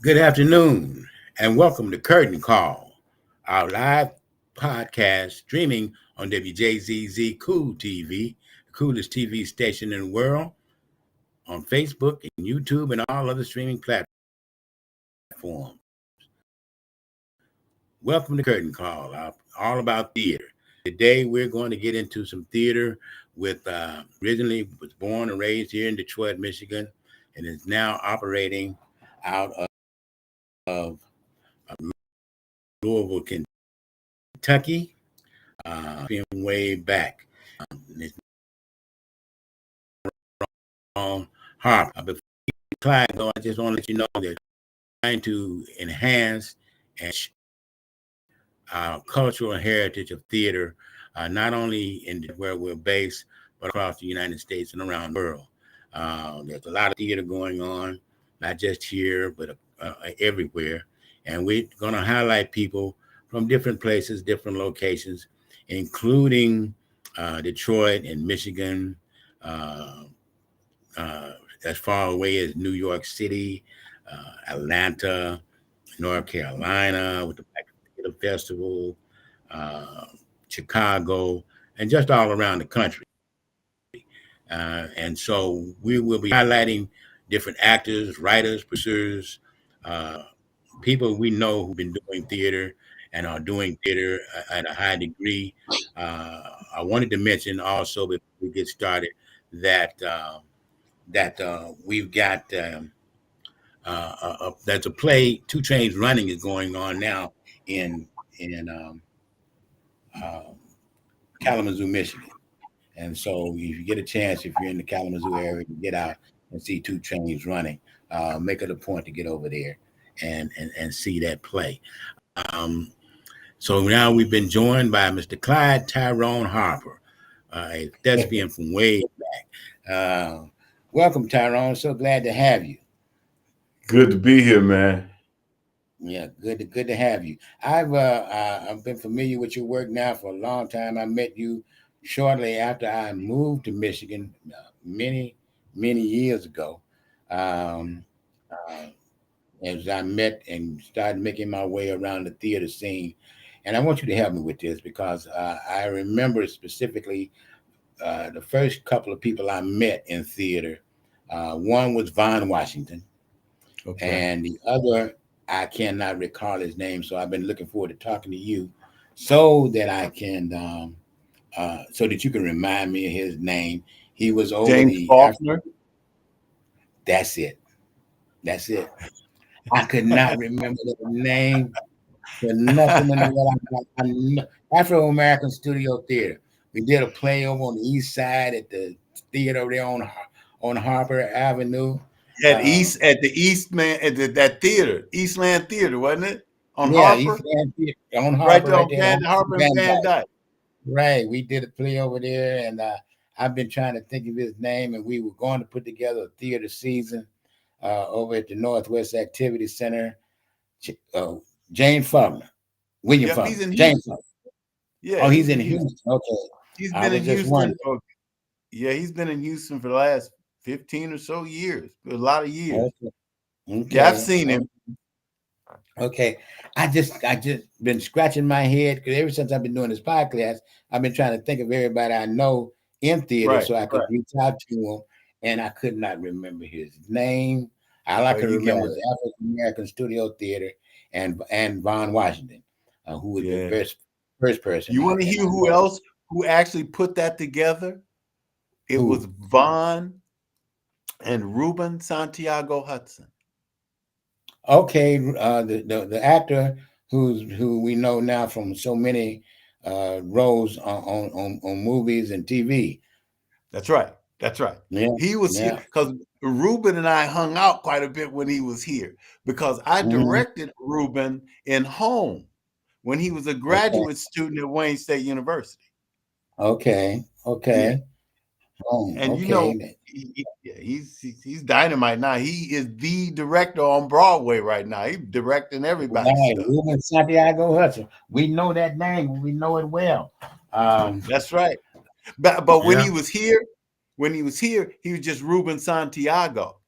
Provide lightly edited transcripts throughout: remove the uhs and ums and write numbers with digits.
Good afternoon, and welcome to Curtain Call, our live podcast streaming on WJZZ Cool TV, the coolest TV station in the world, on Facebook and YouTube and all other streaming platforms. Welcome to Curtain Call, all about theater. Today we're going to get into some theater with originally was born and raised here in Detroit, Michigan, and is now operating out of Louisville, Kentucky, being way back. It's on Harp. Before Clyde go, I just want to let you know that trying to enhance and our cultural heritage of theater, not only in where we're based, but across the United States and around the world. There's a lot of theater going on, not just here, but everywhere. And we're going to highlight people from different places, different locations, including Detroit and Michigan, as far away as New York City, Atlanta, North Carolina with the Black Theater Festival, uh, Chicago, and just all around the country. And so we will be highlighting different actors, writers, producers, uh, people we know who've been doing theater and are doing theater at a high degree. I wanted to mention also before we get started that we've got there's a play, Two Trains Running, is going on now in in uh, Kalamazoo, Michigan. And so, if you get a chance, if you're in the Kalamazoo area, to get out and see Two Trains Running, make it a point to get over there and see that play. Um, so now we've been joined by Mr. Clyde Tyrone Harper, a thespian from way back. Welcome, Tyrone. So glad to have you. Good to be here, man. Yeah, good to have you. I've been familiar with your work now for a long time. I met you shortly after I moved to Michigan many years ago. Um, uh, as I met and started making my way around the theater scene, and I want you to help me with this because I remember specifically the first couple of people I met in theater. One was Von Washington Okay. and the other I cannot recall his name. So I've been looking forward to talking to you, so that I can, so that you can remind me of his name. He was over James the African. Faulkner. That's it. That's it. I could not remember the name for nothing in the world. Afro American Studio Theater. We did a play over on the east side at the theater over there on Harper Avenue. Uh, At the Eastman that theater, Eastland Theater, wasn't it? On yeah, Harper? East End Theater on Right Harper, there right on there on Harper and Van Van Dyke. Dyke. Right, we did a play over there, and I've been trying to think of his name, and we were going to put together a theater season over at the Northwest Activity Center. Uh, James Faulkner, William Yep, Faulkner, he's in James Houston. Faulkner. Yeah, Oh, he's he's in in Houston. Houston. Okay, He's I been was in just Houston wondering. for he's been in Houston for the last 15 or so years. A lot of years. Okay, Yeah, I've okay, seen him. okay. I just been scratching my head because ever since I've been doing this podcast, I've been trying to think of everybody I know in theater Right, so I could right. reach out to him, and I could not remember his name. All I Oh, could you got remember it. was African American Studio Theater and Von Washington, who was the Yeah. first person You want to and hear I who met. else who actually put that together? It was Who? Vaughn and Ruben Santiago Hudson. Okay, the actor who we know now from so many roles on movies and TV. That's right. That's right. Yeah, He was here yeah. because Ruben and I hung out quite a bit when he was here because I Hmm. directed Ruben in Home when he was a Okay, graduate student at Wayne State University. okay, Yeah, okay. Oh, and okay. yeah, he's dynamite now. He is the director on Broadway right now. He's directing everybody's Right, stuff. Ruben Santiago Hudson. We know that name. We know it well. Um, That's right. But yeah, when he was here, he was just Ruben Santiago.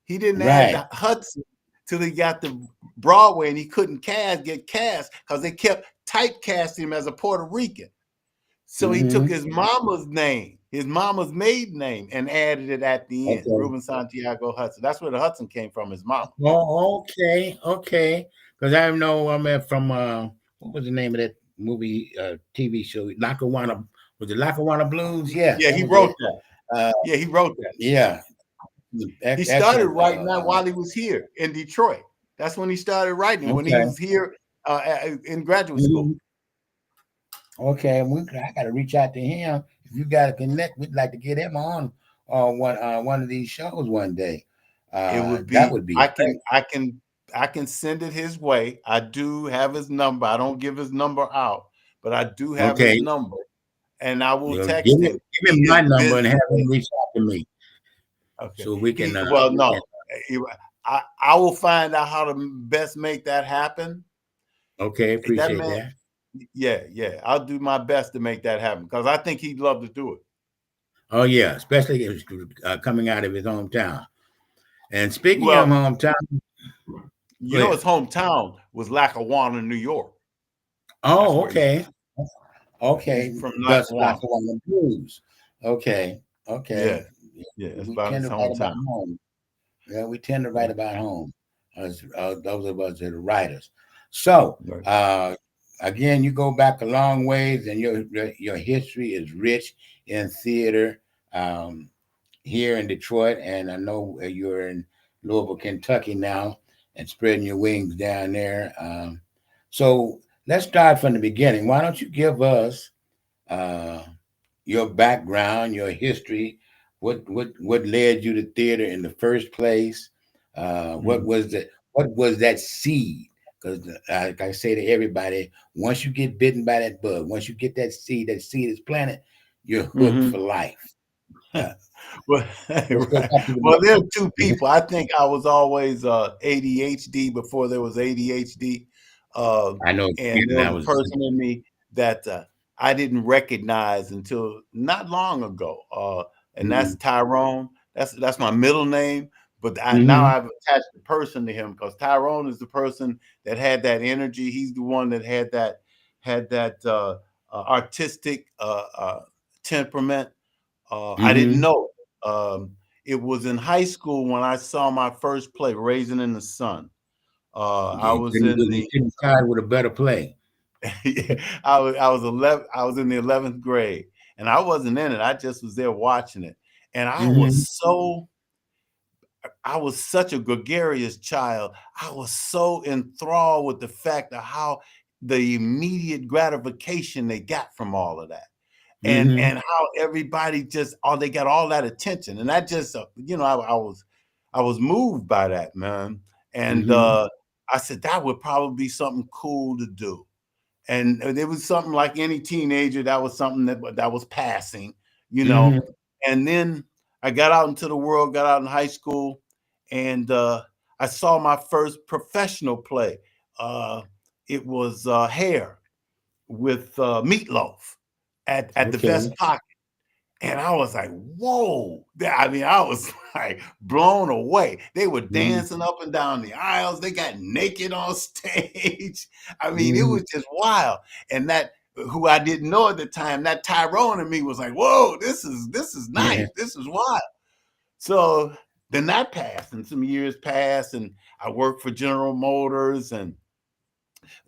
He didn't add right. the Hudson till he got to Broadway, and he couldn't get cast because they kept typecasting him as a Puerto Rican. So he took his mama's name, his mama's maiden name, and added it at the end. Okay. Ruben Santiago Hudson. That's where the Hudson came from, his mama. Oh, okay. Because I know I'm from what was the name of that movie, TV show? Lackawanna, was it Lackawanna Blues? Yeah, Yeah, that he was wrote it. that. Yeah, he wrote that. Yeah, He started excellent. writing that while he was here in Detroit. That's when he started writing, when he Okay. was here in graduate school. Okay, I got to reach out to him. If you got to connect, we'd like to get him on one of these shows one day. It would That be. would be I great. can send it his way. I do have his number. I don't give his number out, but I do have his Okay, number, and I will you know, text him. give him He my is number and busy. have him reach out to me Okay. so we can. Well, no. I will find out how to best make that happen. Okay, That appreciate man, that. yeah. I'll do my best to make that happen because I think he'd love to do it. Oh yeah, especially if it's coming out of his hometown. And speaking of Well, hometown, go ahead. his hometown was Lackawanna, New York. That's Oh, where he's okay, okay. from Thus, Lackawanna. Lackawanna Blues. Okay, Yeah, okay. it's We about tend his to write about hometown. home. Yeah, we tend to write about home. Those of us that are writers. So, Right. again, you go back a long ways, and your history is rich in theater here in Detroit, and I know you're in Louisville, Kentucky now, and spreading your wings down there. So let's start from the beginning. Why don't you give us uh, your background, your history, what led you to theater in the first place? Mhm. What was that seed? Because like I say to everybody, once you get bitten by that bug, once you get that seed is planted, you're hooked for Mhm. life. Uh, Well, let's go right. back to Well, there are the two people. I think I was always ADHD before there was ADHD, uh, I know, and there and I was a was person in me that I didn't recognize until not long ago, and that's mm-hmm, Tyrone. That's my middle name, but now mm-hmm, I've attached the person to him because Tyrone is the person that had that energy. He's the one that had that artistic temperament. I didn't mm-hmm. know. It was in high school when I saw my first play, Raisin in the Sun. I was in You the couldn't start with a better play. I was 11. I was in the 11th grade, and I wasn't in it. I just was there watching it, and Mm-hmm, I was such a gregarious child. I was so enthralled with the fact of how the immediate gratification they got from all of that. and mm-hmm, and how everybody just they got all that attention, and that just I was moved by that, man. And mm-hmm, I said that would probably be something cool to do, and it was something like any teenager, that was something that was passing, you know. mm-hmm. And then I got out into the world, got out in high school, and I saw my first professional play. uh it was Hair with Meatloaf at the Okay. Vest Pocket. And I was like, whoa. I mean, I was like blown away. They were Mm-hmm, dancing up and down the aisles. They got naked on stage. I mean, it mm-hmm. was just wild. And that, who I didn't know at the time, that Tyrone in me was like, whoa, this is Yeah. nice. This is wild. So then that passed, and some years passed, and I worked for General Motors, and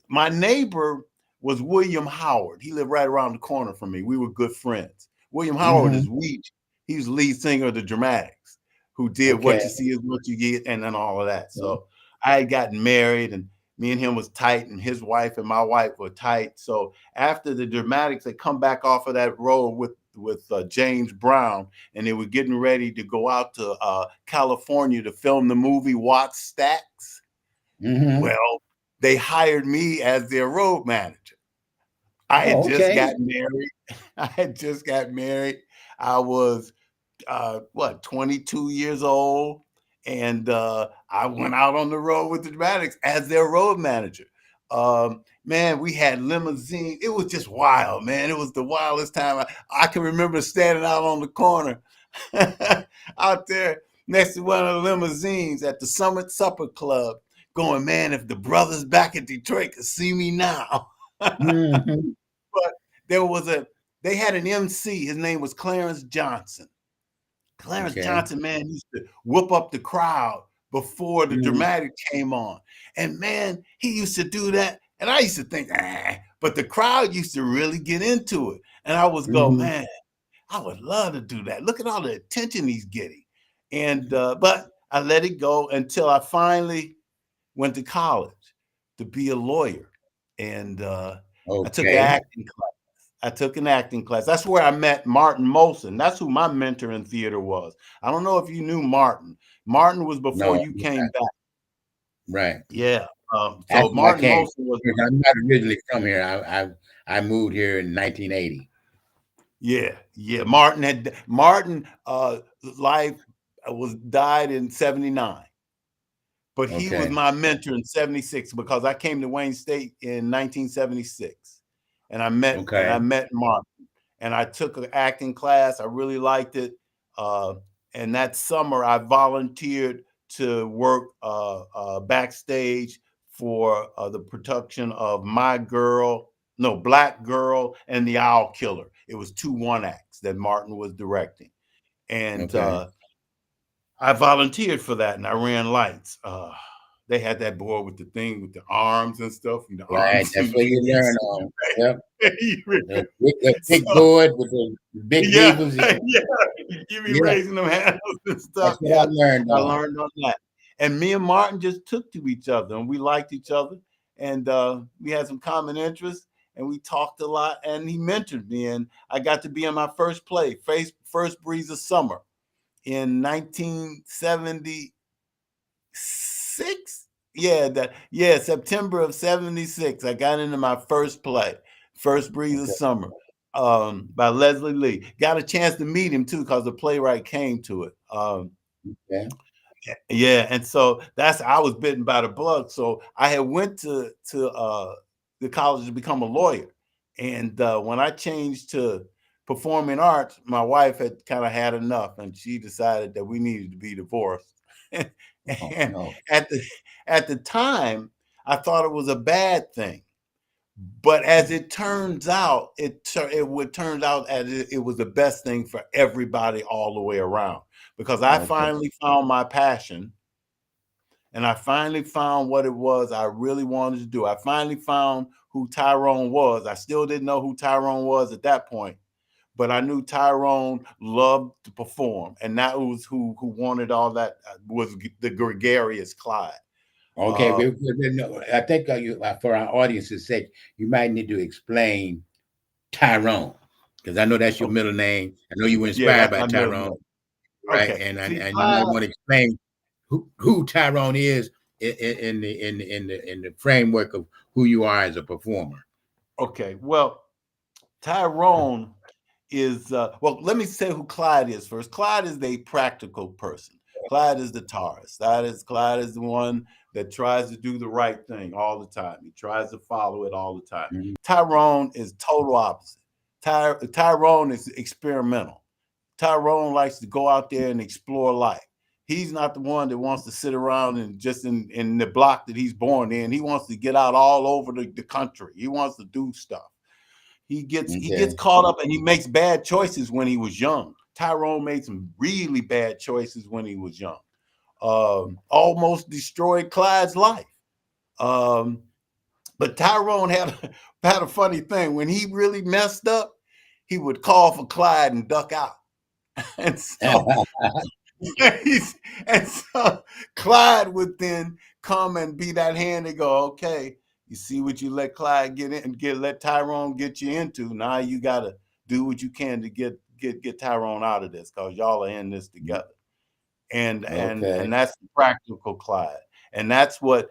my neighbor was William Howard. He lived right around the corner from me. We were good friends. William Howard Mm-hmm. is Ouija. He was the lead singer of the Dramatics, who did Okay. What You See Is What You Get, and then all of that. So I had gotten married, and me and him was tight, and his wife and my wife were tight. So after the Dramatics, they come back off of that road with James Brown, and they were getting ready to go out to California to film the movie Watts Stacks. Mm-hmm. Well, they hired me as their road manager. I had Oh, just okay. gotten married. I had just got married. I was 22 years old, and I went out on the road with the Dramatics as their road manager. Man, we had limousine. It was just wild, man. It was the wildest time. I can remember standing out on the corner out there next to one of the limousines at the Summit Supper Club, going, man, if the brothers back in Detroit could see me now. Mm-hmm. But they had an MC. His name was Clarence Johnson. Clarence Okay. Johnson, man, used to whoop up the crowd before the Mm-hmm. dramatic came on. And man, he used to do that. And I used to think, but the crowd used to really get into it. And I was go, Mm-hmm. man, I would love to do that. Look at all the attention he's getting. And but I let it go until I finally went to college to be a lawyer. And I took an Okay. acting class. I took an acting class. That's where I met Martin Molson. That's who my mentor in theater was. I don't know if you knew Martin. Martin was before No, you came back. right. Yeah. So Actually, I Martin came. Molson was, I'm not originally from here. I moved here in 1980. yeah. Martin life was died in 79. But he was Okay. my mentor in 76 because I came to Wayne State in 1976. And I Okay. met Martin. And I took an acting class. I really liked it. And that summer, I volunteered to work backstage for the production of Black Girl and the Owl Killer. It was two one acts that Martin was directing. And Okay. I volunteered for that and I ran lights. They had that board with the thing with the arms and stuff, and the Right. arms That's and what you learn on. Yep. The big so board with the big yeah, levers. yeah, you be Yeah. raising them handles and That's stuff. what I Yeah, learned I on. learned on that. And me and Martin just took to each other, and we liked each other, and we had some common interests, and we talked a lot. And he mentored me, and I got to be in my first play, First Breeze of Summer, in 1976. September of 76. I got into my first play, First Breeze of Okay. Summer, by Leslie Lee. Got a chance to meet him too because the playwright came to it. Yeah. Yeah, and so I was bitten by the bug. So I had went to the college to become a lawyer, and when I changed to performing arts, my wife had kind of had enough, and she decided that we needed to be divorced. Oh And no. at the time, I thought it was a bad thing. But as it turns out, it turns out as it was the best thing for everybody all the way around because I Okay. finally found my passion and I finally found what it was I really wanted to do. I finally found who Tyrone was. I still didn't know who Tyrone was at that point, but I knew Tyrone loved to perform, and that was who wanted all that was the gregarious Clyde. Okay. Uh, No, I think for our audience's sake, you might need to explain Tyrone because I know that's your okay, middle name. I know you were yeah, inspired that's by my middle Tyrone, name. right? Okay, And see, you might Clyde. want to explain who Tyrone is in the framework of who you are as a performer. Okay, well, Tyrone is well, let me say who Clyde is first. Clyde is a practical person. Clyde is the Taurus. Clyde is the one that tries to do the right thing all the time. He tries to follow it all the time. Mhm. Tyrone is total opposite. Tyrone is experimental. Tyrone likes to go out there and explore life. He's not the one that wants to sit around and just in the block that he's born in. He wants to get out all over the country. He wants to do stuff. He gets Okay. caught up and he makes bad choices when he was young. Tyrone made some really bad choices when he was young. Almost destroyed Clyde's life. Um, but Tyrone had a funny thing. When he really messed up, he would call for Clyde and duck out. And so and so Clyde would then come and be that hand and go, okay, you see what you let Clyde get in and let Tyrone get you into. Now you gotta do what you can to get Tyrone out of this because y'all are in this together. And Okay. that's the practical Clyde. And that's when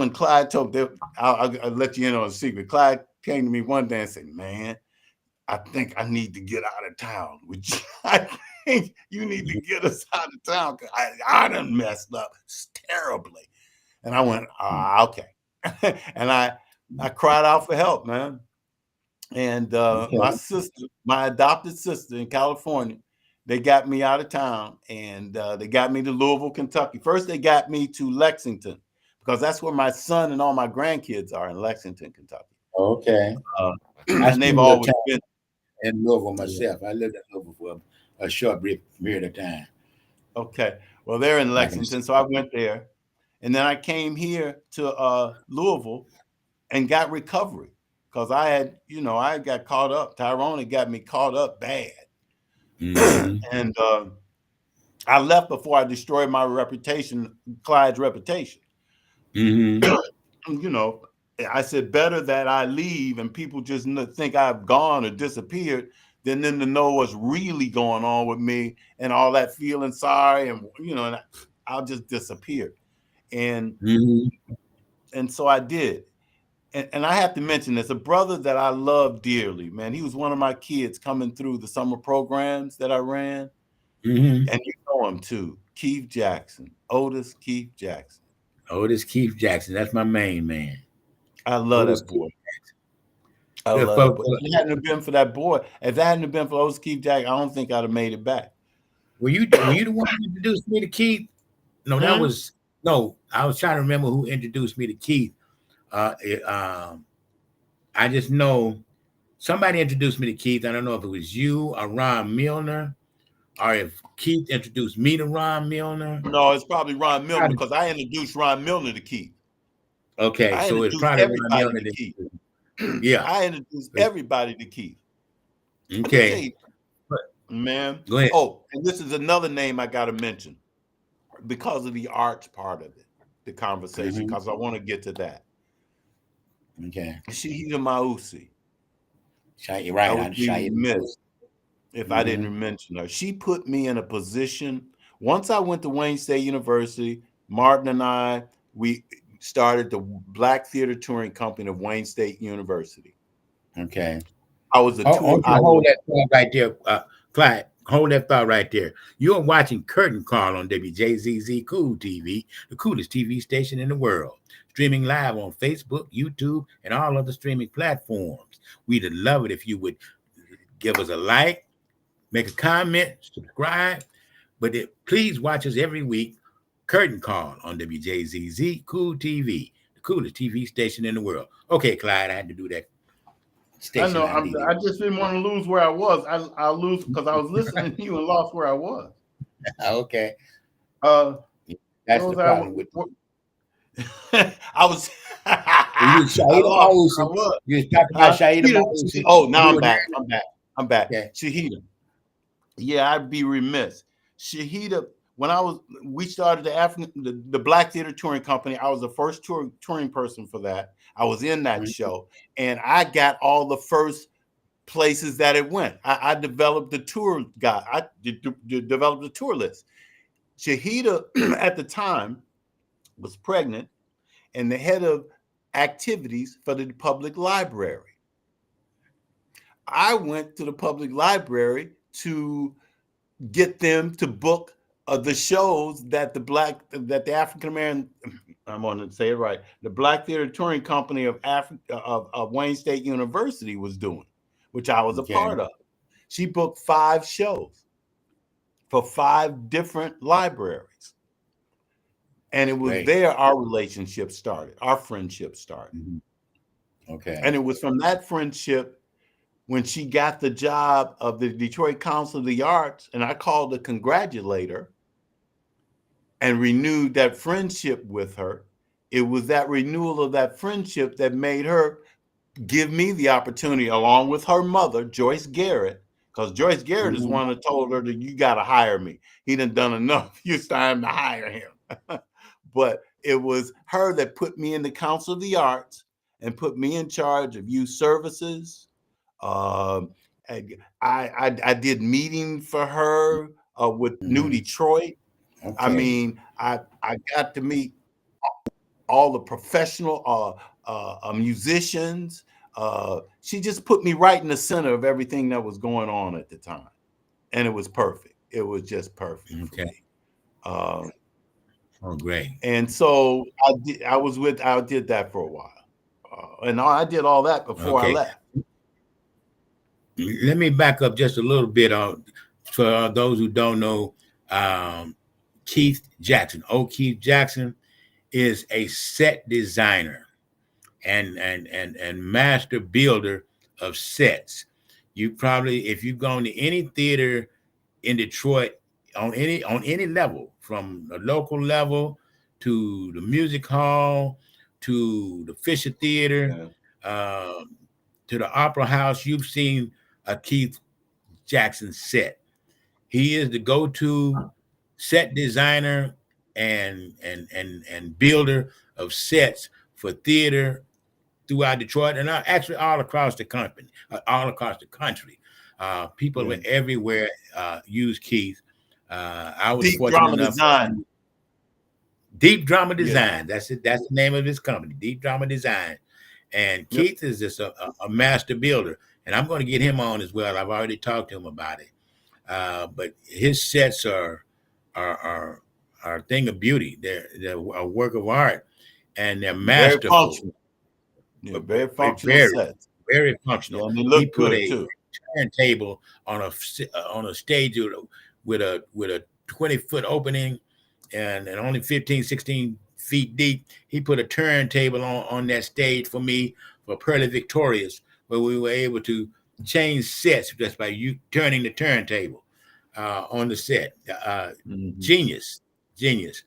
Clyde told them, I'll let you in on a secret. Clyde came to me one day and said, man, I think I need to get out of town. I think you need to get us out of town because I done messed up terribly. And I went, okay. And I cried out for help, man. And Okay. my adopted sister in California, they got me out of town and they got me to Louisville, Kentucky. First, they got me to Lexington. because that's where my son and all my grandkids are, in Lexington, Kentucky. Okay. I and they've always been in Louisville myself. I lived in Louisville for a short period of time. Okay. Well, they're in Lexington, so I went there, and then I came here to Louisville and got recovery because I got caught up. Tyrone had got me caught up bad, and I left before I destroyed my reputation, Clyde's reputation. I said better that I leave and people just think I've gone or disappeared than them to know what's really going on with me and all that feeling sorry and and I'll just disappear. And so I did. And I have to mention this, a brother that I love dearly, man. He was one of my kids coming through the summer programs that I ran. And you know him too, Keith Jackson, Otis Keith Jackson. Otis Keith Jackson, that's my main man. I love that boy. I love that boy. If it hadn't been for that boy, if that hadn't been for Otis Keith Jackson, I don't think I'd have made it back. Were you the one who introduced me to Keith? No, I was trying to remember who introduced me to Keith. I just know somebody introduced me to Keith. I don't know if it was you or Ron Milner, or if Keith introduced me to Ron Milner. No, it's probably Ron Milner because I introduced Ron Milner to Keith. Okay, so it's probably everybody Ron Milner to Keith. Yeah, I introduced everybody to Keith. Okay, man. Go ahead. Oh, and this is another name I got to mention because of the arts part of it, the conversation, because I want to get to that. Okay. Shahida Mausi. Right. I would be remiss if I didn't mention her. She put me in a position. Once I went to Wayne State University, Martin and I, we started the Black Theater Touring Company of Wayne State University. Okay. I was a tour. Hold that thought right there, Clyde. Hold that thought right there. You're watching Curtain Call on WJZZ Cool TV, the coolest TV station in the world. Streaming live on Facebook, YouTube, and all other streaming platforms. We'd love it if you would give us a like, make a comment, subscribe. But please watch us every week. Curtain Call on WJZZ Cool TV, the coolest TV station in the world. Okay, Clyde, I had to do that. I know. I just didn't want to lose where I was. I'll lose because I was listening to you and lost where I was. Okay. That's the problem with I was. You was talking about Shahida. Oh, now I'm back. Okay. Shahida. Yeah, I'd be remiss. Shahida. When we started the Black Theater Touring Company, I was the first touring person for that. I was in that show, and I got all the first places that it went. I developed the tour guide. I developed the tour list. Shahida at the time was pregnant and the head of activities for the public library. I went to the public library to get them to book the shows that the African American, I'm going to say it right, the Black Theater Touring Company of Wayne State University was doing, which I was a part of. She booked 5 shows for 5 different libraries. And it was there our relationship started, our friendship started. Okay. And it was from that friendship when she got the job of the Detroit Council of the Arts, and I called to congratulate her and renewed that friendship with her. It was that renewal of that friendship that made her give me the opportunity, along with her mother, Joyce Garrett, because Joyce Garrett is one that told her that you got to hire me. He done enough. It's time to hire him. But it was her that put me in the Council of the Arts and put me in charge of youth services. I did meeting for her with New Detroit. Okay. I mean, I got to meet all the professional musicians. She just put me right in the center of everything that was going on at the time, and it was perfect. It was just perfect. Okay. For me. Oh, great. And so I did that for a while, and I did all that before I left. Let me back up just a little bit for those who don't know. Keith Jackson, Keith Jackson is a set designer and master builder of sets. You probably, if you've gone to any theater in Detroit on any level, from the local level to the music hall to the Fisher Theater, Yeah. um, to the Opera House, you've seen a Keith Jackson set. He is the go-to set designer and builder of sets for theater throughout Detroit and actually all across the country, all across the country. People Yeah. everywhere use Keith. I was Deep fortunate drama enough. design. Deep Drama Yeah. Design. That's it. That's the name of his company, Deep Drama Design. And Yep. Keith is just a master builder, and I'm going to get him on as well. I've already talked to him about it. But his sets are are are a thing of beauty. They're a work of art, and they're Very masterful. functional. Yeah, But very functional very sets. very Yeah, functional. and they He look put good a too. turntable on a stage with a 20-foot opening and only 15, 16 feet deep. He put a turntable on that stage for me for Pearly Victorious, where we were able to change sets just by you turning the turntable on the set. Hmm. Genius, genius.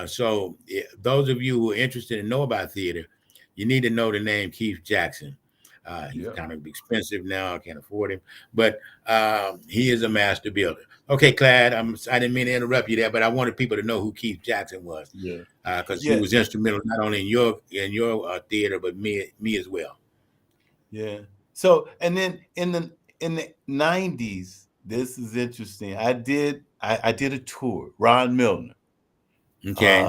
So those of you who are interested and know about theater, you need to know the name Keith Jackson. He's Yep. kind of expensive now. I can't afford him, but he is a master builder. Okay, Clyde, I didn't mean to interrupt you there, but I wanted people to know who Keith Jackson was Yeah. because he Yeah. was instrumental not only in your theater, but me as well. Yeah. So, and then in the 90s, this is interesting. I did a tour, Ron Milner. Okay,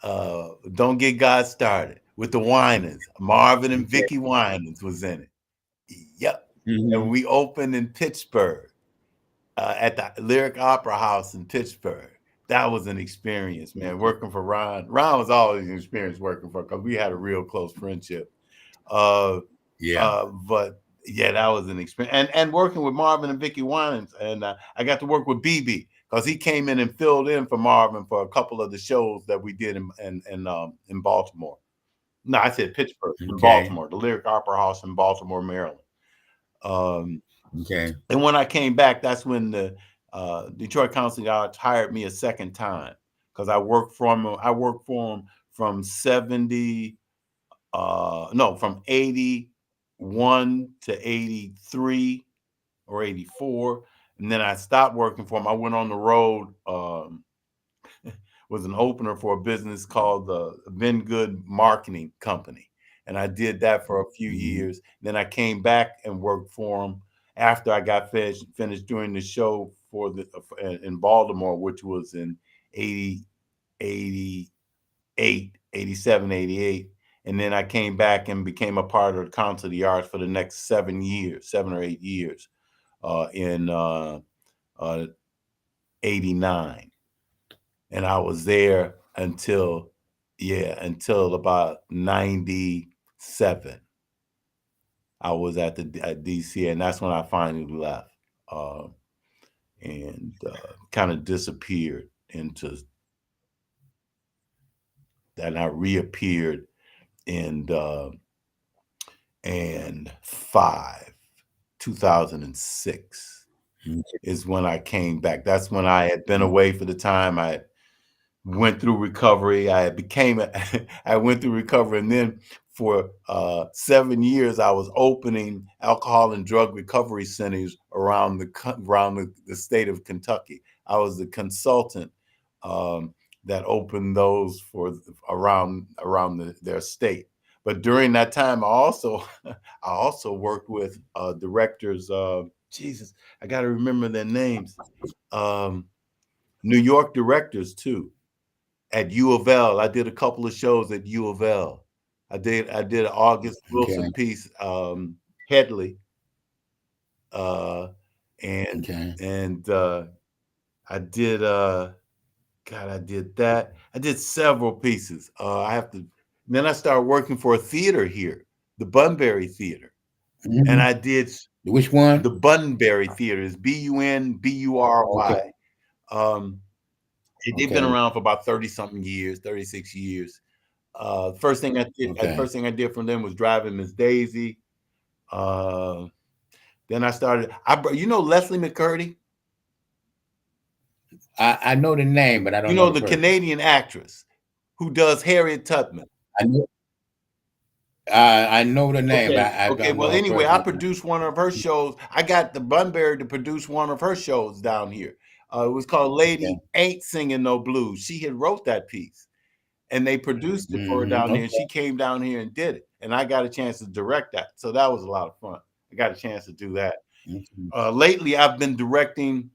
Uh Don't Get God Started with the Winans. Marvin and okay, Vicky Winans was in it. Yep. And hmm we opened in Pittsburgh, at the Lyric Opera House in Pittsburgh. That was an experience, man. Working for Ron. Ron was always an experience working for, because we had a real close friendship. Uh, yeah, but yeah, that was an experience. And working with Marvin and Vicky Winans, and I got to work with BB because he came in and filled in for Marvin for a couple of the shows that we did in Baltimore. No, I said Pittsburgh, in okay, Baltimore, the Lyric Opera House in Baltimore, Maryland. Um, okay, and when I came back, that's when the Detroit Council of Arts hired me a second time because I worked for him from 70 no, from 81 to 83 or 84. And then I stopped working for him. I went on the road, was an opener for a business called the Vin Good Marketing Company. And I did that for a few hmm years. Then I came back and worked for him after I got finished doing the show for the in Baltimore, which was in 80, 88, 87, 88. And then I came back and became a part of the Council of the Arts for the next 7 years, 7 or 8 years, in uh, 89. And I was there until about 97. I was at DC, and that's when I finally left, uh, and kind of disappeared into, and I reappeared in and 2006 is when I came back. That's when I had been away for the time. I went through recovery. I went through recovery, and then for 7 years, I was opening alcohol and drug recovery centers around the state of Kentucky. I was the consultant um, that opened those for around their state. But during that time, I also worked with directors. Jesus, I got to remember their names. Um, New York directors too at U of L. I did a couple of shows at U of L. I did an August okay, Wilson piece, Headley, uh, and okay. and I did God, I did that. I did several pieces. I have to. Then I started working for a theater here, the Bunbury Theater, and hmm I did Which one? the Bunbury Theater. Is Bunbury. Okay, They've been around for about 30-something years, 36 years. First thing I did from them was Driving Miss Daisy. Then I started. You know Leslie McCurdy? I know the name, but I don't know the person. Canadian actress who does Harriet Tubman. I know the name. Okay. I don't Well, know anyway, I produced one of her shows. I got the Bunbury to produce one of her shows down here. It was called Lady Ain't Singing No Blues. She had wrote that piece, and they produced it for her down there. And she came down here and did it, and I got a chance to direct that. So that was a lot of fun. I got a chance to do that. Lately, I've been directing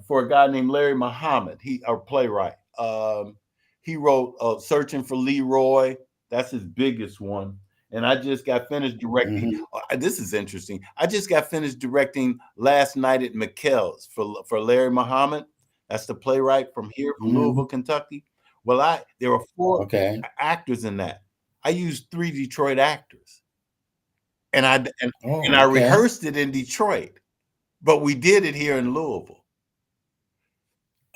for a guy named Larry Muhammad. Our playwright. He wrote Searching for Leroy. That's his biggest one. And I just got finished directing. This is interesting. I just got finished directing Last Night at McKell's for Larry Muhammad. That's the playwright from here, from Louisville, Kentucky. Well, there were 4 actors in that. I used 3 Detroit actors, and I rehearsed it in Detroit, but we did it here in Louisville.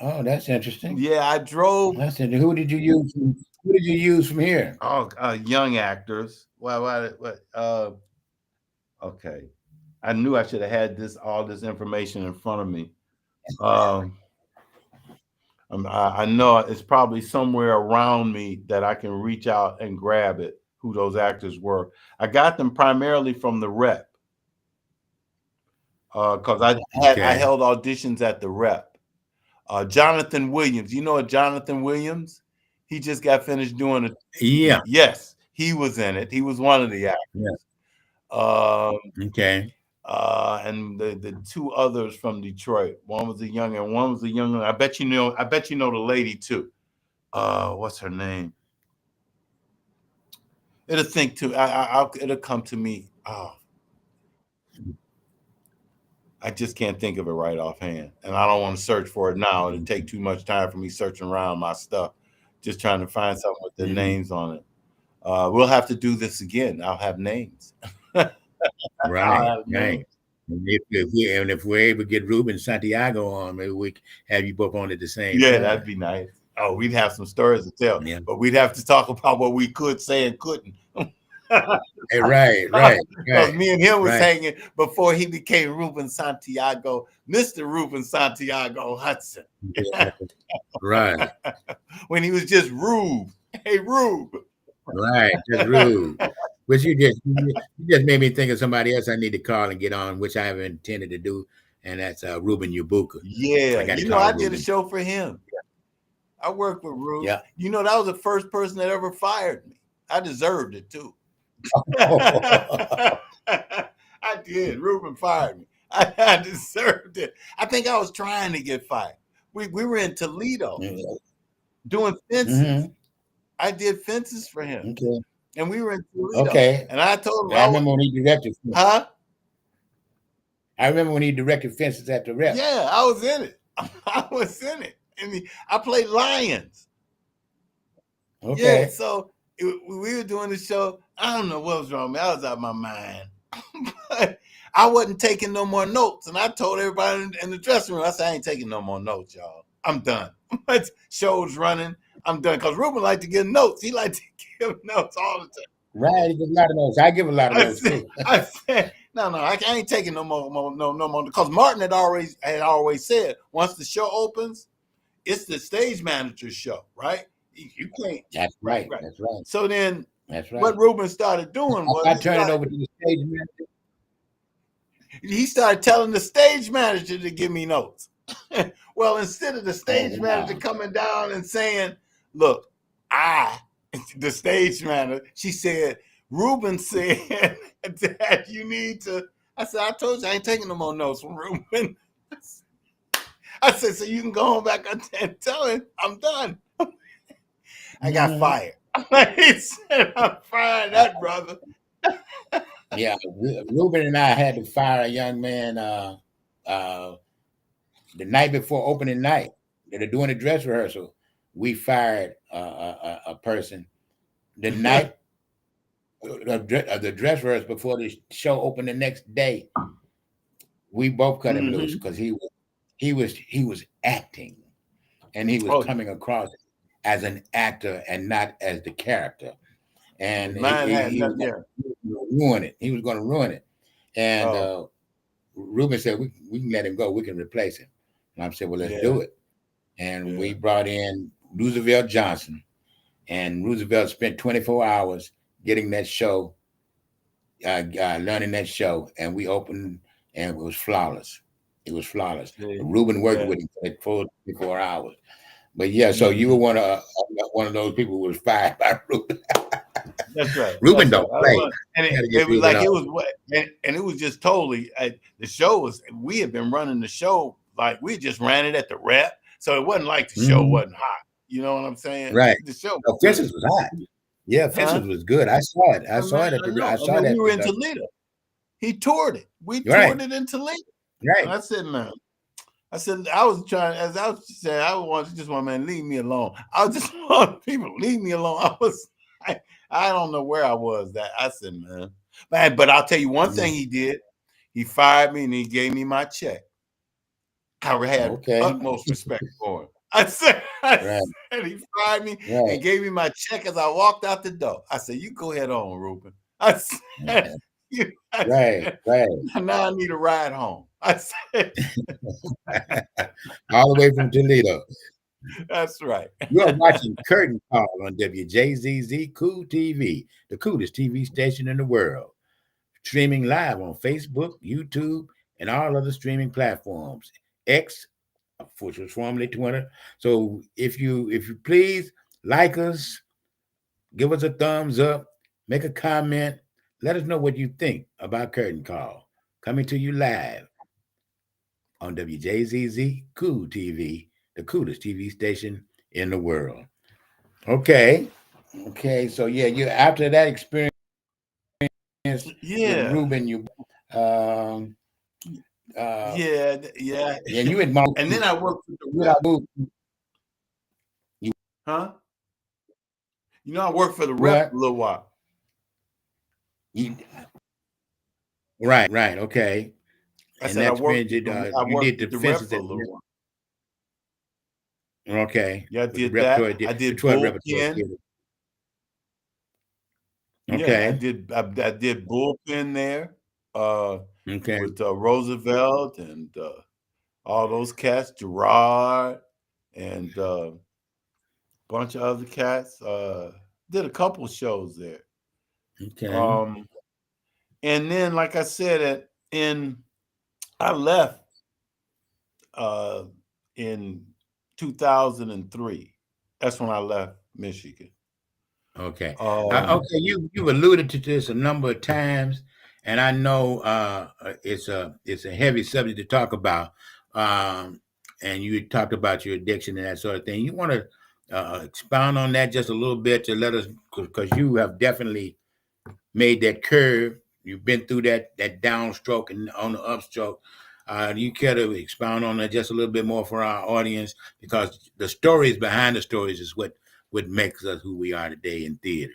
Oh, that's interesting. Yeah, I drove. That's interesting. Who did you use? Who did you use from here? Oh, young actors. Okay. I knew I should have had all this information in front of me. I know it's probably somewhere around me that I can reach out and grab it, who those actors were. I got them primarily from the Rep. Because I held auditions at the Rep. Jonathan Williams. You know Jonathan Williams? He just got finished doing it. Yeah. Yes, he was in it. He was one of the actors. Yeah. And the 2 others from Detroit. One was a young and one was a young. I bet you know the lady too. What's her name? It'll come to me. Oh, I just can't think of it right offhand, and I don't want to search for it now. It'll take too much time for me searching around my stuff, just trying to find something with the names on it. We'll have to do this again. I'll have names. Right. If we're able to get Ruben Santiago on, maybe we have you both on at the same time. Yeah, that'd be nice. Oh, we'd have some stories to tell, but we'd have to talk about what we could say and couldn't. Right. Because me and him was hanging before he became Ruben Santiago, Mr. Ruben Santiago Hudson. Right. When he was just Rube. Hey, Rube. Right, just Rube. Which you just made me think of somebody else I need to call and get on, which I haven't intended to do, and that's Ruben Yabuka. Yeah, I did a show for him. I worked with Rube. Yeah. That was the first person that ever fired me. I deserved it too. I did. Ruben fired me. I deserved it. I think I was trying to get fired. We were in Toledo doing fences. I did fences for him. And we were in Toledo. And I told him. I remember when he directed. Huh? I remember when he directed Fences at the Rep. Yeah, I was in it. And I played lions. Yeah, so we were doing the show. I don't know what was wrong with me. I was out of my mind. But I wasn't taking no more notes. And I told everybody in the dressing room, I said, I ain't taking no more notes, y'all. I'm done. Show's running. I'm done. Because Ruben liked to give notes. He liked to give notes all the time. Right, he gives a lot of notes. I give a lot of notes too. I said, no, I ain't taking no more. Because Martin had always said, once the show opens, it's the stage manager's show, right? You can't. That's right. That's right. So then, that's right. What Ruben started doing was I turned it over to the stage manager. He started telling the stage manager to give me notes. Well, instead of the stage manager coming down and saying, "Look, the stage manager," she said, "Ruben said that you need to." I said, "I told you I ain't taking no more notes from Ruben." I said, "So you can go home back and tell him I'm done." I got fired. He said, "I'm firing that brother." Yeah, Ruben and I had to fire a young man the night before opening night. They're doing a dress rehearsal. We fired a person the night of the dress rehearsal before the show opened the next day. We both cut him loose because he was acting, and he was Oh, coming across as an actor and not as the character. And mine had he was nothing. Yeah. going to ruin it. He was going to ruin it. And Oh, Ruben said, we can let him go. We can replace him. And I said, well, let's yeah, do it. And yeah. we brought in Roosevelt Johnson. And Roosevelt spent 24 hours getting that show, learning that show. And we opened, and it was flawless. It was flawless. See, Ruben worked yeah. with him for that full 24 hours. But yeah, so you were Mhm. one of those people who was fired by Ruben. That's right. Ruben That's right. don't play. And You got to get it was Ruben like up. it was what, and it was just totally. The show was. We had been running the show like we just ran it at the rep, so it wasn't like the show Mhm. wasn't hot. You know what I'm saying? Right. The show was No, good, Fences was hot. Yeah, huh? Fences was good. I saw it. I I saw mean, it at I the. know. I I saw mean, we that were in production. Toledo. He toured it. We Right. toured it in Toledo. And Right. I said, man. I said, I was trying, as I was saying, just want, man, leave me alone. I just want people, leave me alone. I don't know where I was that. I said, man, but I'll tell you one thing he did. He fired me and he gave me my check. I had Okay. utmost respect for him. I Right. said, he fired me Right. and gave me my check as I walked out the door. I said, you go ahead on, Ruben. I said, I Right. said, Right. now I need a ride home. I said, All the way from Toledo. that's right. You are watching Curtain Call on WJZZ Cool TV, the coolest TV station in the world. Streaming live on Facebook, YouTube, and all other streaming platforms. X, which was formerly Twitter. So if you please like us, give us a thumbs up, make a comment, let us know what you think about Curtain Call. Coming to you live on WJZZ Cool TV, the coolest TV station in the world. Okay. Okay. So yeah, you after that experience with Yeah. Ruben, you um Yeah. Yeah. yeah, you had And then I worked for the you rep. had moved you Huh? I worked for the rep what? a little while. You, right, okay. I And said I that's worked when with I you worked did the with the rep fences for a at little while. okay Yeah, I with the did that. repertory I did Detroit Repertory bullpen. Theater. Yeah, Okay, I did bullpen there uh okay, with Roosevelt and all those cats, Gerard and bunch of other cats. Did a couple shows there. okay, Um and then like I said in I left uh in 2003. That's when I left Michigan. okay. Um Okay, you alluded to this a number of times, and I know it's a heavy subject to talk about. And you talked about your addiction and that sort of thing. You want to expound on that just a little bit to let us, because you have definitely made that curve. You've been through that downstroke and on the upstroke. Do you care to expound on that just a little bit more for our audience? Because the stories behind the stories is what makes us who we are today in theater.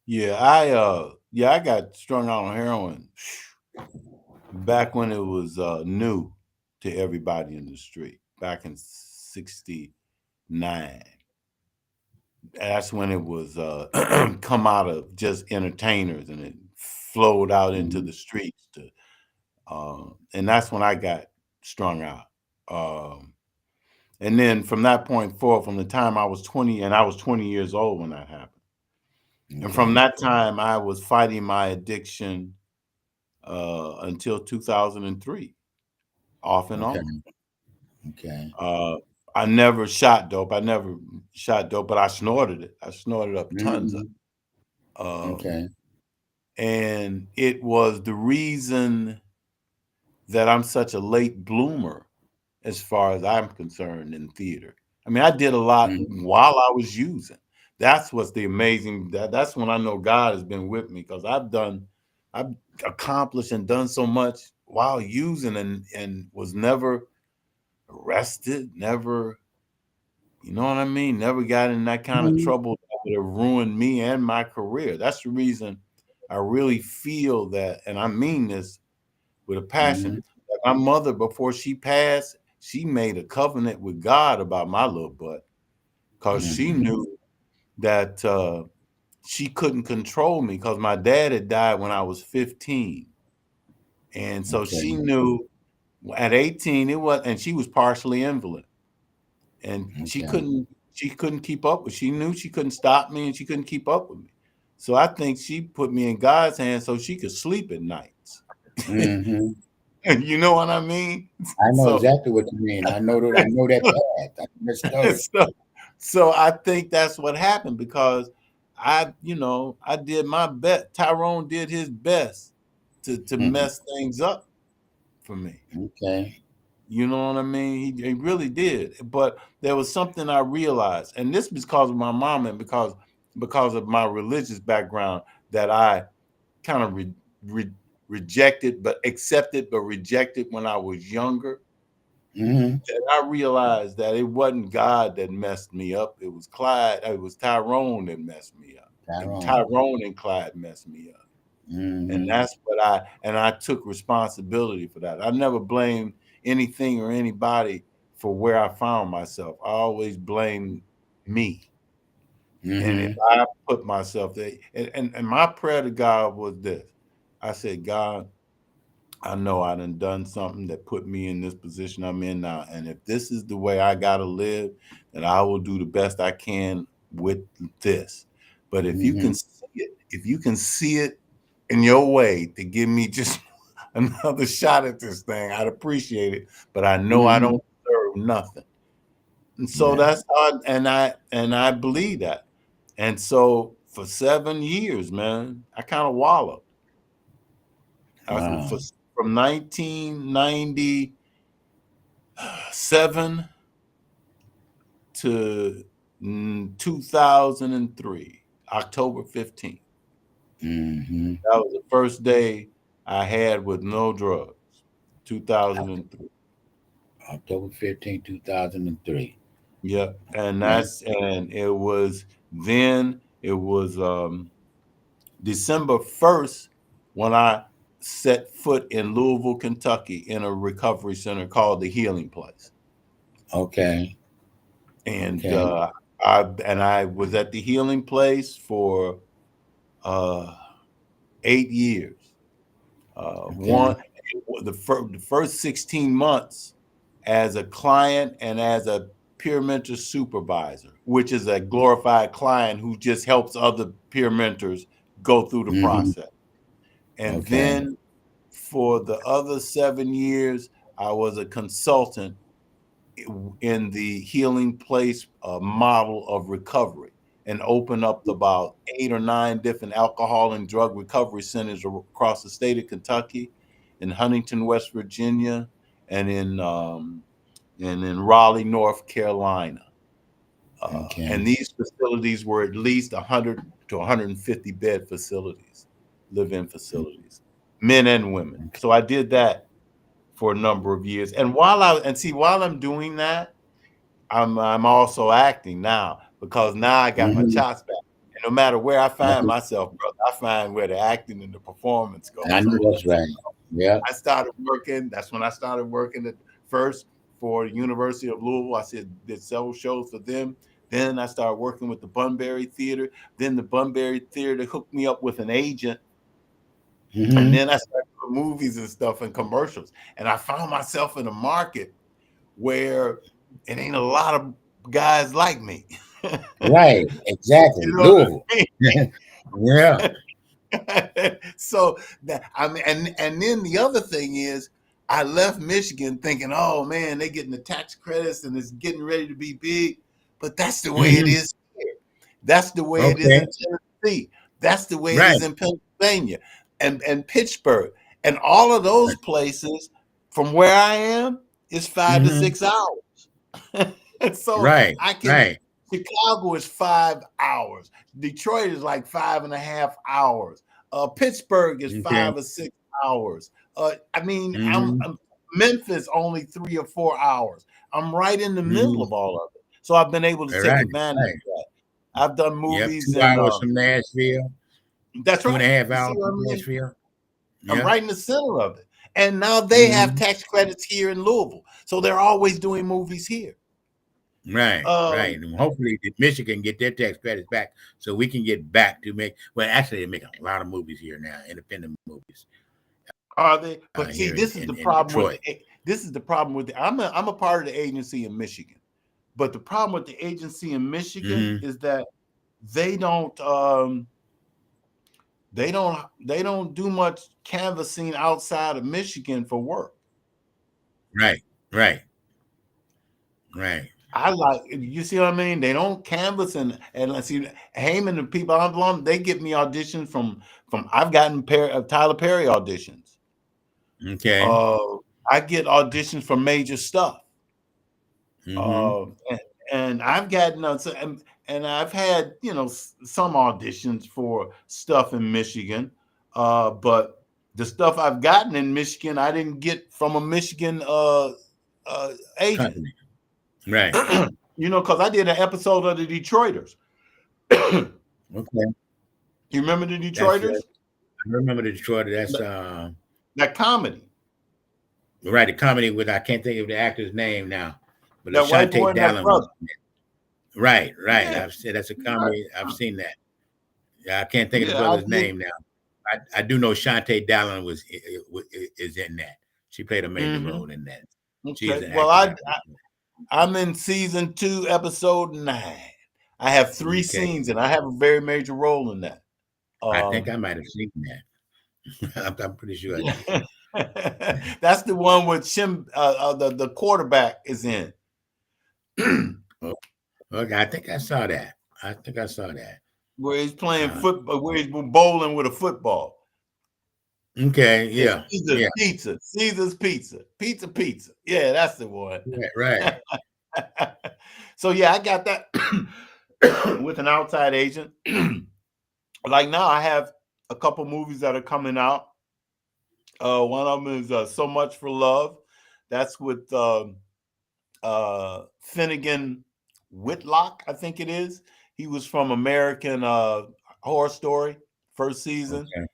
I got strung out on heroin back when it was new to everybody in the street back in 69. That's when it was come out of just entertainers and it flowed out into Mm-hmm. the streets to and that's when I got strung out. And then from that point forward, from the time I was 20, and I was 20 years old when that happened. And from Okay. that time, I was fighting my addiction until 2003, off and Okay. on. Okay. Uh, I never shot dope. I never shot dope, but I snorted it. I snorted up tons of Mm-hmm. it. Okay. And it was the reason that I'm such a late bloomer as far as I'm concerned in theater. I mean, I did a lot Mm-hmm. while I was using. That's what's the amazing. That's when I know God has been with me because I've accomplished and done so much while using and was never arrested, never, you know what I mean? Never got in that kind of trouble that would have ruined me and my career. That's the reason I really feel that, and I mean this with a passion. Mm-hmm. That my mother, before she passed, she made a covenant with God about my little butt, because she knew that she couldn't control me, because my dad had died when I was 15. And so Okay. she knew at 18 it was, and she was partially invalid. And Okay. she couldn't keep up with, she knew she couldn't stop me, and she couldn't keep up with me. So I think she put me in God's hands so she could sleep at nights. Mm-hmm. You know what I mean? I know So, exactly what you mean. I know that. I know that path. I know that story. so so I think that's what happened, because I did my best. Tyrone did his best to Mhm. mess things up for me. Okay. You know what I mean? He really did. But there was something I realized, and this because of my mom, and because of my religious background, that I kind of re, rejected, but accepted, but rejected when I was younger. Mm-hmm. And I realized that it wasn't God that messed me up. It was Clyde. It was Tyrone that messed me up. And Tyrone. Tyrone and Clyde messed me up. And Mm-hmm. that's what I took responsibility for that. I never blamed anything or anybody for where I found myself. I always blamed me. And if Mm-hmm. I put myself there, and my prayer to God was this. I said, God, I know I done something that put me in this position I'm in now. And if this is the way I gotta live, then I will do the best I can with this. But Mm-hmm. if you can see it in your way to give me just another shot at this thing, I'd appreciate it. But I know I Mm-hmm. don't deserve nothing. And so Right. that's how I believe that. And so for 7 years, man, I kind of wallowed. I was Wow. from 1997 to 2003, October 15th. Mm-hmm. That was the first day I had with no drugs. 2003. October 15, 2003. Yep. Okay. And it was December 1st when I set foot in Louisville, Kentucky, in a recovery center called the Healing Place. Okay. And Okay. I was at the Healing Place for uh 8 years. Okay. One the first 16 months as a client and as a peer mentor supervisor, which is a glorified client who just helps other peer mentors go through the Mm-hmm. process. And Okay. then for the other 7 years, I was a consultant in the Healing Place model of recovery, and opened up about 8 or 9 different alcohol and drug recovery centers across the state of Kentucky, in Huntington, West Virginia, and in Raleigh, North Carolina. And Okay. these facilities were at least 100 to 150 bed facilities, live-in facilities, men and women. So I did that for a number of years. And while I'm doing that, I'm also acting now, because now I got my Mm-hmm. chops back. And no matter where I find Okay. myself, brother, I find where the acting and the performance I goes know on. that's right. Yeah. I started working. That's when I started working at first for the University of Louisville. Did several shows for them. Then I started working with the Bunbury Theater. Then the Bunbury Theater hooked me up with an agent. And Mm-hmm. then I started doing movies and stuff and commercials. And I found myself in a market where it ain't a lot of guys like me. Right. Exactly. You know what Louisville. I Yeah. mean? So that I mean, and then the other thing is, I left Michigan thinking, oh man, they're getting the tax credits and it's getting ready to be big. But that's the way it Mm-hmm. is here. That's the way it is Okay. in Tennessee. That's the way it Right. is in Pennsylvania and Pittsburgh. And all of those places from where I am is 5 to 6 Mm-hmm. hours. And so Right. I can Right. Chicago is 5 hours. Detroit is like 5.5 hours. Pittsburgh is Okay. 5 or 6 hours. I mean, Mm-hmm. I'm Memphis only 3 or 4 hours. I'm right in the middle Mm-hmm. of all of it, so I've been able to All take right. advantage Right. of that. I've done Yep. movies Two in. hours from Nashville. That's Two and right. a half You see hours what from I mean? Nashville. I'm Yeah. right in the center of it. And now they have tax credits here in Louisville, so they're always doing movies here. Right, right. And hopefully Michigan get their tax credits back so we can get back to make, well, actually they're making a lot of movies here now, independent movies. Are they? But see, Here this is the in problem with Detroit. this is the problem with I'm a part of the agency in Michigan. But the problem with the agency in Michigan is that they don't do much canvassing outside of Michigan for work. Right, right, right. I like, you see what I mean? They don't canvass and let's see, Heyman and people I'm they get me auditions from I've gotten Tyler Perry auditions. Okay. I get auditions for major stuff. And I've gotten and I've had, you know, some auditions for stuff in Michigan, but the stuff I've gotten in Michigan, I didn't get from a Michigan agent. Company. Right. You know, because I did an episode of the Detroiters. Okay. You remember the Detroiters? I remember the Detroiters. That's that comedy. Right, the comedy with, I can't think of the actor's name now, but That white boy and that brother. Right. I've said that's a comedy. I've seen that. Yeah, I can't think of the brother's name now. I do know Shantae Dallin is in that. She played a major role in that. Okay. Well, I'm in season 2, episode 9. I have 3 scenes, and I have a very major role in that. I think I might have seen that. I'm pretty sure I did. That's the one with the quarterback is in. Okay, I think I saw that. Where he's playing football, where he's bowling with a football. Okay, yeah. Caesar's Pizza. Yeah, that's the one. Right. So yeah, I got that with an outside agent. Like now, I have a couple movies that are coming out. One of them is So Much for Love. That's with Finnegan Whitlock, I think it is. He was from American Horror Story, first season. Okay.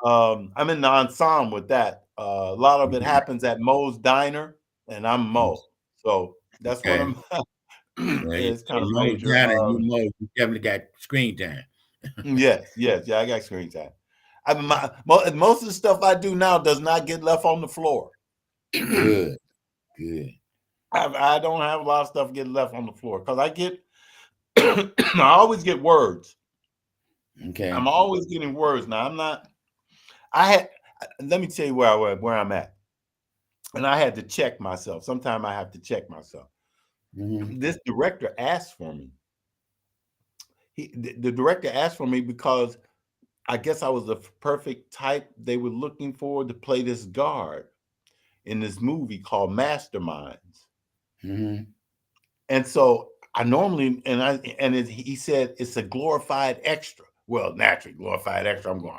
I'm in the ensemble with that. A lot of it happens at Mo's Diner, and I'm Mo. So that's what I'm. It's kind of major. You definitely got screen time. Yes, I got screen time. I mean, most of the stuff I do now does not get left on the floor. Good. I don't have a lot of stuff getting left on the floor because I get, I always get words. Okay. I'm always getting words. Now I'm not. Let me tell you where I'm at, and I had to check myself. Sometimes I have to check myself. This director asked for me. The director asked for me because I guess I was the perfect type they were looking for to play this guard in this movie called Masterminds. And so I normally, he said it's a glorified extra. Well, naturally, glorified extra. I'm going,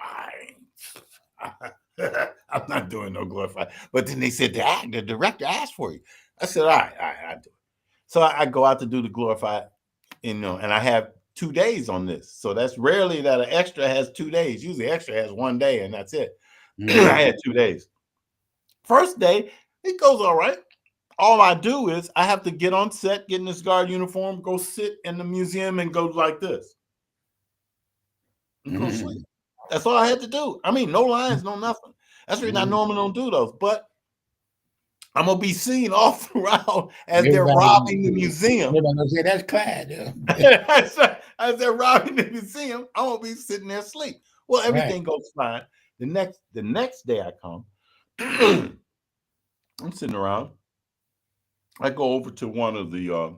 I'm not doing no glorified. But then they said the director asked for you. I said, all right, I do it. So I go out to do the glorified, and I have 2 days on this. So that's rarely that an extra has 2 days. Usually extra has 1 day and that's it. I had 2 days. First day, it goes all right. All I do is I have to get on set, get in this guard uniform, go sit in the museum and go like this. And go sleep. That's all I had to do. I mean, no lines, no nothing. That's the reason I normally don't do those. But I'm gonna be seen all throughout as they're robbing the museum. Everybody gonna say that's Clyde. As they're robbing the museum, I'm gonna be sitting there asleep. Well, everything goes fine. The next day I come, I'm sitting around. I go over to one of the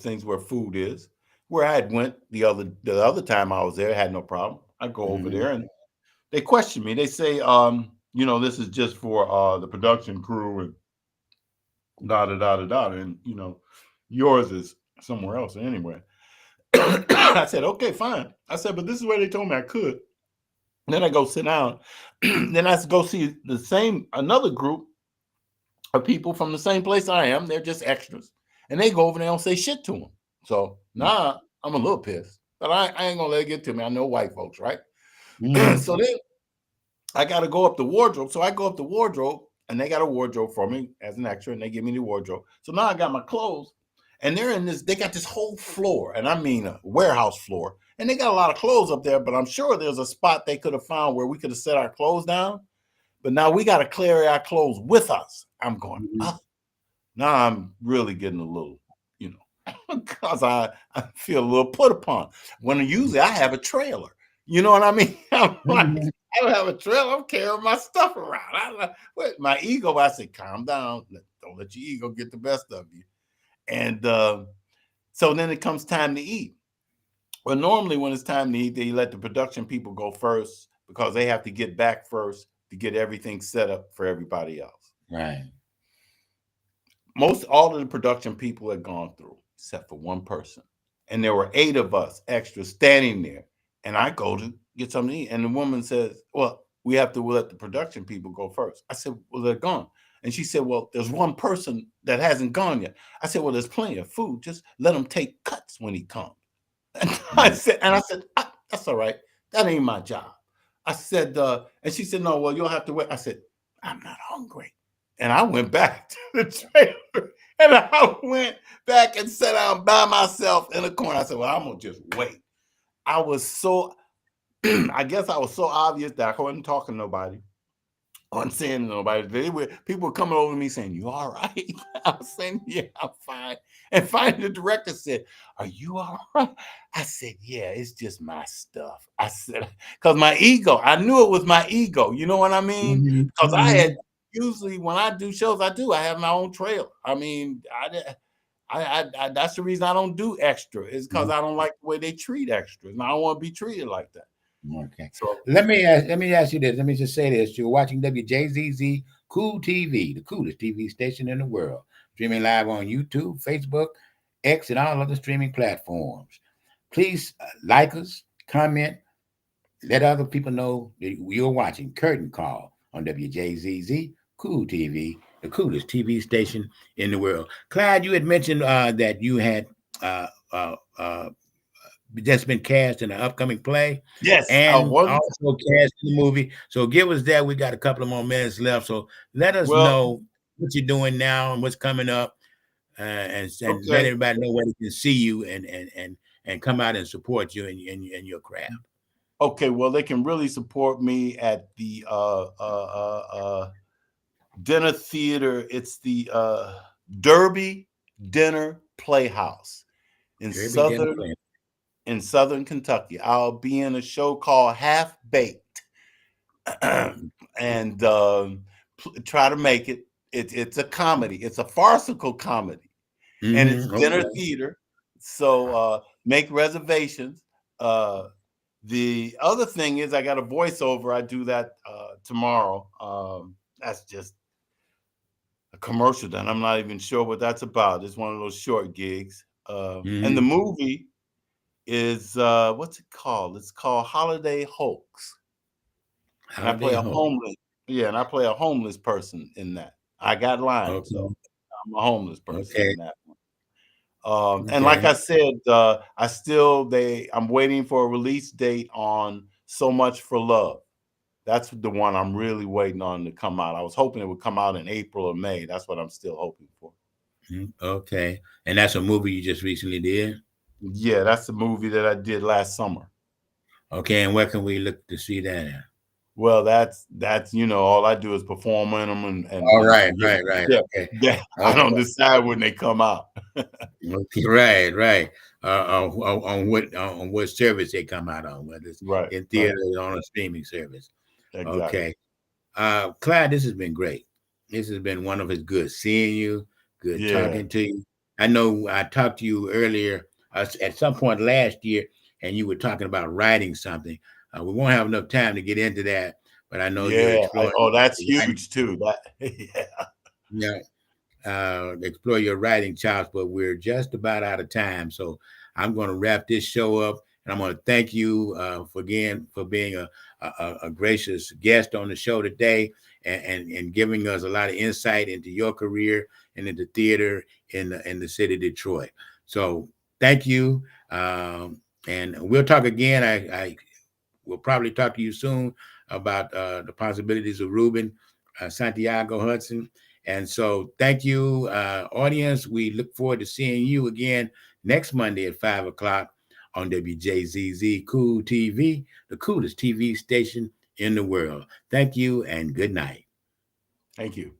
things where food is, where I had went the other time I was there. I had no problem. I go over there and they question me. They say, this is just for the production crew and and yours is somewhere else anyway. I said, okay, fine. I said, but this is where they told me I could. And then I go sit down. Then I go see another group of people from the same place I am. They're just extras. And they go over there and don't say shit to them. So now I'm a little pissed. But I ain't gonna let it get to me. I know white folks, right? So then I got to go up the wardrobe. So I go up the wardrobe, and they got a wardrobe for me as an extra, and they give me the wardrobe. So now I got my clothes, and they're in this. They got this whole floor, and I mean a warehouse floor, and they got a lot of clothes up there. But I'm sure there's a spot they could have found where we could have set our clothes down. But now we got to clear our clothes with us. I'm going, Mhm. oh, now I'm really getting a little, you know, because I feel a little put upon. When usually I have a trailer. You know what I mean? I'm like, Mhm. I don't have a trailer. I'm carrying my stuff around. My ego, I said, calm down. Don't let your ego get the best of you. And so then it comes time to eat. Well, normally when it's time to eat, they let the production people go first because they have to get back first to get everything set up for everybody else. Right. Most all of the production people had gone through, except for one person. And there were 8 of us extra standing there. And I go to get something to eat. And the woman says, well, we have to let the production people go first. I said, well, they're gone. And she said, well, there's one person that hasn't gone yet. I said, well, there's plenty of food. Just let him take cuts when he comes. And Mhm. I said, that's all right. That ain't my job. I said, and she said, no, well, you'll have to wait. I said, I'm not hungry. And I went back to the trailer, and I went back and sat down by myself in a corner. I said, well, I'm going to just wait. I was so, I guess I was so obvious that I wasn't talking to nobody. On saying to nobody. People were coming over to me saying, you all right? I was saying, yeah, I'm fine. And finally the director said, are you all right? I said, yeah, it's just my stuff. I said, because my ego, I knew it was my ego. You know what I mean? Mhm. Because I had Mhm. usually when I do shows, I have my own trailer. I mean, I that's the reason I don't do extra, is because Mhm. I don't like the way they treat extras. And I don't want to be treated like that. Okay. So Let me ask you this. Let me just say this. You're watching WJZZ Cool TV, the coolest TV station in the world. Streaming live on YouTube, Facebook, X, and all other streaming platforms. Please like us, comment, let other people know that you're watching Curtain Call on WJZZ Cool TV, the coolest TV station in the world. Clyde, you had mentioned that you had uh, uh, uh, just been cast in an upcoming play yes, I and wasn't also cast in the movie. So give us that. We got a couple of more minutes left. So let us well, know what you're doing now and what's coming up, and let okay. everybody know where they can see you and come out and support you in your craft. Okay, well, they can really support me at the dinner theater. It's the Derby Dinner Playhouse in Derby Dental southern Plan. in southern Kentucky. I'll be in a show called Half Baked, and try to make it. It's a comedy. It's a farcical comedy, and it's dinner Okay. theater. So make reservations. Uh, The other thing is I got a voiceover. I do that tomorrow. That's just a commercial that I'm not even sure what that's about. It's one of those short gigs. And the Mm-hmm. movie is what's it called? It's called Holiday Hoax. And I play Holiday a Hope. homeless, yeah, and I play a homeless person in that. I got lines, so Okay. I'm a homeless person Okay. in that one. And like Okay. I said, I'm waiting for a release date on So Much for Love. That's the one I'm really waiting on to come out. I was hoping it would come out in April or May. That's what I'm still hoping for. Okay. And that's a movie you just recently did? Yeah, that's the movie that I did last summer. Okay. And where can we look to see that at? Well, that's all I do is perform in them All right. and Right. Right. yeah, Okay. yeah. I don't Okay. decide when they come out. Okay. Right. Right. On what service they come out on, whether it's Right, in right, theater or on a streaming service. exactly. Okay. Clyde, this has been great. This has been one of his good seeing you, good Yeah, talking to you. I know I talked to you earlier at some point last year, and you were talking about writing something. We won't have enough time to get into that, but I know you're yeah. exploring Oh, that's your writing, huge too. That yeah, yeah, explore your writing chops, but we're just about out of time. So I'm going to wrap this show up, and I'm going to thank you for being a gracious guest on the show today, and giving us a lot of insight into your career and into theater in the city of Detroit. So thank you, and we'll talk again. I we'll probably talk to you soon about the possibilities of Ruben Santiago Hudson. And so thank you, audience. We look forward to seeing you again next Monday at 5 o'clock on WJZZ Cool TV, the coolest TV station in the world. Thank you and good night. Thank you.